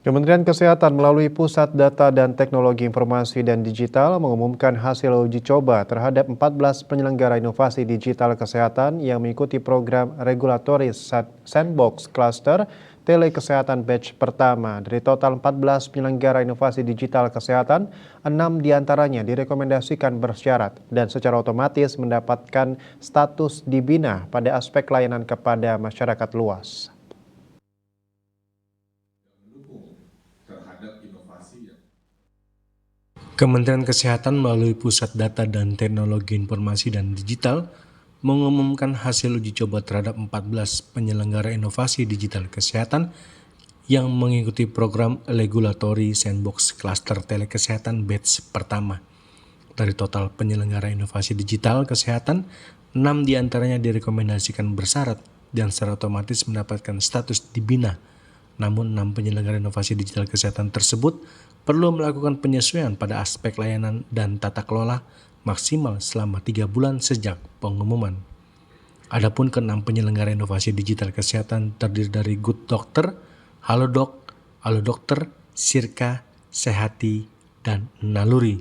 Kementerian Kesehatan melalui Pusat Data dan Teknologi Informasi dan Digital mengumumkan hasil uji coba terhadap 14 penyelenggara inovasi digital kesehatan yang mengikuti program Regulatory Sandbox Cluster Telekesehatan Batch pertama. Dari total 14 penyelenggara inovasi digital kesehatan, 6 diantaranya direkomendasikan bersyarat dan secara otomatis mendapatkan status dibina pada aspek layanan kepada masyarakat luas. Kementerian Kesehatan melalui Pusat Data dan Teknologi Informasi dan Digital mengumumkan hasil uji coba terhadap 14 penyelenggara inovasi digital kesehatan yang mengikuti program Regulatory Sandbox Cluster Telekesehatan Batch pertama. Dari total penyelenggara inovasi digital kesehatan, 6 diantaranya direkomendasikan bersyarat dan secara otomatis mendapatkan status dibina. Namun 6 penyelenggara inovasi digital kesehatan tersebut perlu melakukan penyesuaian pada aspek layanan dan tata kelola maksimal selama 3 bulan sejak pengumuman. Adapun ke-6 penyelenggara inovasi digital kesehatan terdiri dari Good Dokter, Halodoc, Alodokter, Sirka, Sehati, dan Naluri.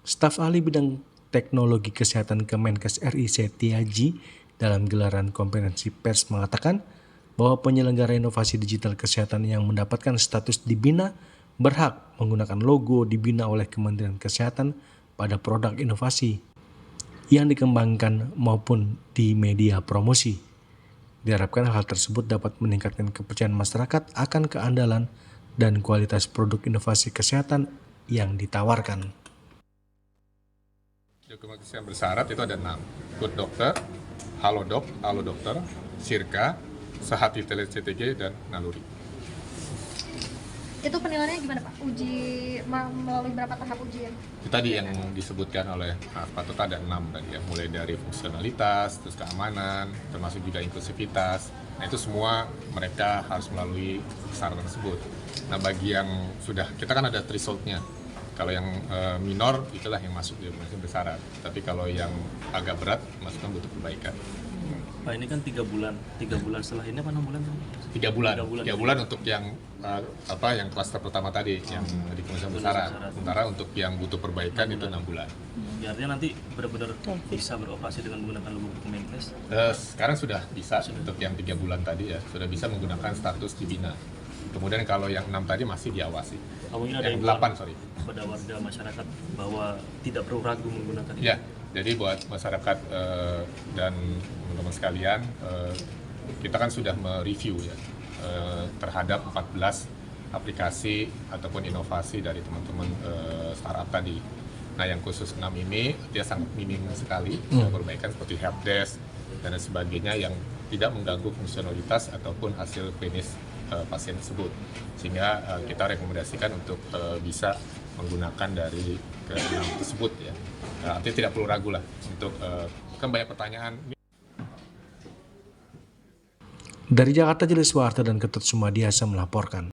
Staf ahli bidang teknologi kesehatan Kemenkes RI Setiaji dalam gelaran konferensi pers mengatakan bahwa penyelenggara inovasi digital kesehatan yang mendapatkan status dibina berhak menggunakan logo dibina oleh Kementerian Kesehatan pada produk inovasi yang dikembangkan maupun di media promosi. Diharapkan hal tersebut dapat meningkatkan kepercayaan masyarakat akan keandalan dan kualitas produk inovasi kesehatan yang ditawarkan. Dokumentasi yang bersyarat itu ada 6. Good Dokter, Halodoc, Alodokter, Sirka, Sehati TTG, dan Naluri. Itu penilaiannya gimana Pak? Melalui berapa tahap ujian? Itu tadi yang disebutkan oleh Pak Tota ada 6 tadi ya, mulai dari fungsionalitas, terus keamanan, termasuk juga inklusivitas. Nah itu semua mereka harus melalui syarat tersebut. Nah bagi yang sudah, kita kan ada threshold-nya. Kalau yang minor itulah yang masuk di masih bersyarat. Tapi kalau yang agak berat, masukkan butuh perbaikan. Pak ini kan 3 bulan setelah ini apa 6 bulan? 3 bulan. 3 bulan untuk yang yang klaster pertama tadi yang di Kementerian Bersyarat. Sementara untuk yang butuh perbaikan itu 6 bulan. Artinya nanti benar-benar bisa beroperasi dengan menggunakan logo Kemenkes? Sekarang sudah bisa untuk yang 3 bulan tadi ya, sudah bisa menggunakan status dibina. Kemudian kalau yang 6 tadi masih diawasi. Mungkin ada yang 8 pada warga masyarakat bahwa tidak perlu ragu menggunakan itu. Ya, jadi buat masyarakat dan teman-teman sekalian, kita kan sudah mereview ya terhadap 14 aplikasi ataupun inovasi dari teman-teman startup tadi. Nah yang khusus 6 ini dia sangat minim sekali perbaikan seperti helpdesk dan sebagainya yang tidak mengganggu fungsionalitas ataupun hasil klinis pasien tersebut, sehingga kita rekomendasikan untuk bisa menggunakan dari ke-6 tersebut ya. Artinya tidak perlu ragu lah untuk kan banyak pertanyaan. Dari Jakarta, Jelis Warta dan Ketut Sumadiasa melaporkan.